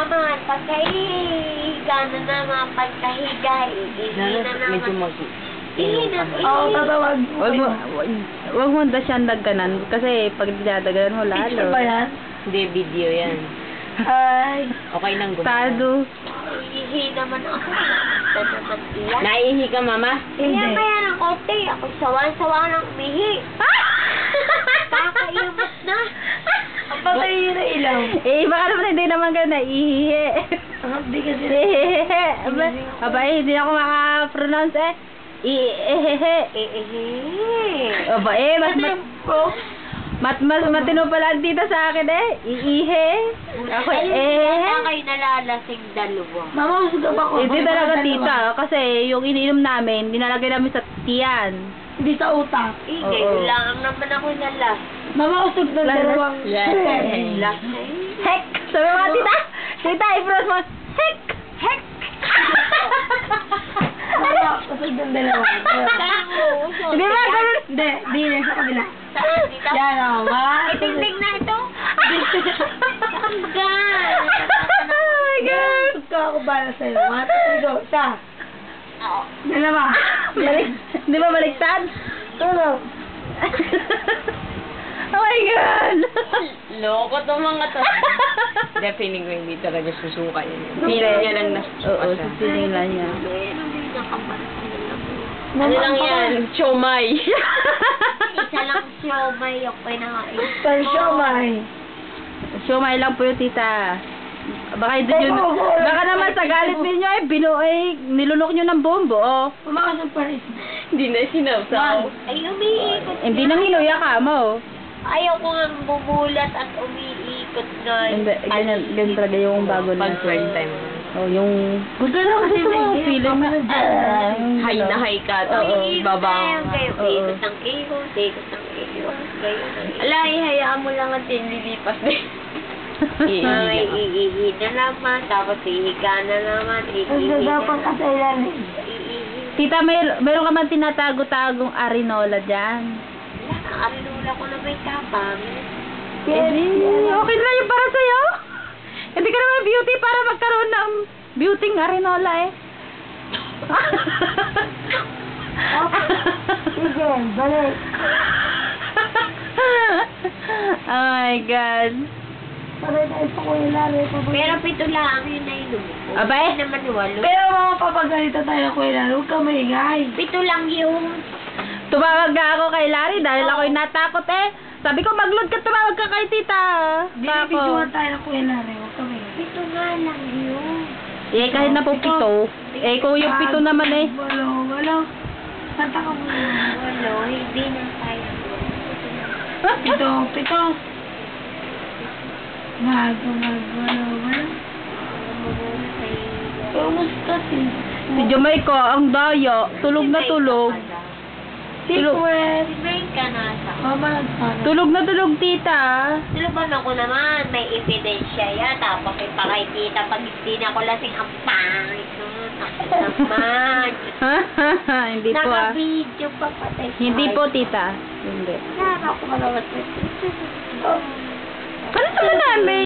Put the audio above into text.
naman. Pagkahiga na naman. Pagkahiga, ihi na naman. Medyo Ihi na, ihi. Oo, tatawag. Wag mo dasyan dagganan kasi pag dinadaganan mo lalo. Picture ba yan? Hindi, video yan. Ay. Okay nang gumawa. Tado. Ihi naman ako. Ito naman iyan. Naihi ka, mama? Kaya pa yan ang konti. Ako sawan-sawa ng umihi. Kakaiyamot na. Ang patay yun na ilaw. Eh, baka naman hindi naman ka naihihi. Hindi kasi. Hehehe. Aba, hindi ako maka-pronounce eh. Ihehehe. Ihi. Aba, mas matino pala ang tita sa akin eh. Iihe. Ako Ayun, kayo nalalasing dalawa. Mama, usog ba ko? Hindi talaga tita. Kasi yung iniinom namin, dinalagay namin sa tiyan. Hindi sa utak. Hindi, Oo. lang naman ako nalas. Mama, usog na dalawang. Heck! Sabi mo nga tita! Tita, i-pronounce mo. Heck! Heck! Mama, usog ng dalawa. Hindi ba? Ganun. Hindi, di na sa kabila. Saan dito? Yan o, mama. Itingting na ito. Hanggang. Oh my God! Usog ka ako para sa'yo. 1, 2, 3, go. Isa. Dalawa. Di ba baliktad? Tulog. Oh my God! Loko to mga to. Hindi, feeling ko hindi talaga susuka yun. Hindi. Feeling niya lang nasusuka Oo, siya. sisiling lang niya. Meron din nakapansin lang. Ano lang yan? Chomay. Isa lang siomay yung pinakain. Pansyomay. Siomay lang po yung tita. Baka hindi yun. Baka naman sa galit ninyo nilunok nyo ng bombo. Oh. Mama, kasang pa rin. Hindi na sinawsaw. Ay, umiikot. Hindi nang hinuya ka mo. Ayaw ko nga bumulat at umiikot na. Hindi, ganyan talaga yung bago na. Pag first time. Oh, yung... Gusto lang kasi mo. Feeling mo. High na high ka. Oo. Tapos baba. Kayo, Oo. ikot ng ikot, ikot ng ikot. Kayo ng ikot. Ala, ihayaan mo lang at lilipas din. Ay, iihi na naman, tapos ihiga na naman, iihi Ang na gagapang ka sa ilalim. iihi. Tita, meron ka man tinatago-tagong arinola dyan. Arinula ko na may kapang. Okay na yun para sa'yo. Hindi ka naman beauty para magkaroon ng beauty arinola eh. Sige, balik. Oh my God. Paray tayo sa kuya Lari. Pero pito lang yun na yun. Abay? Hindi naman walo. Pero mga papagalita tayo ng kuya Lari, huwag ka maingay. Pito lang yun. Tumawag nga ako kay Larry dahil ako'y natakot eh. Sabi ko, mag-load ka, tumawag ka kay tita. Binibidyohan tayo ng kuya Lari, huwag ka maingay. Pito nga lang yun. Eh, kahit na po pito. Eh, kung yung pito naman eh. Walo. Kanta ka muna. Walo, hindi na tayo. Pito. Walo. Kumusta si? Si Jamaica, ang daya. Tulog na tulog. Si Pwes. Si May ka nasa. Mama nagsara. Tulog na tulog, tita. Tuluban ako naman, may ebidensya yan. Tapos ipakikita pag hindi na ako lasing ang pangit nun. Ako naman. Hindi po ah. Naka-video pa patay. Hindi po, tita. Hindi. Naka ako malawat. Ano naman namin?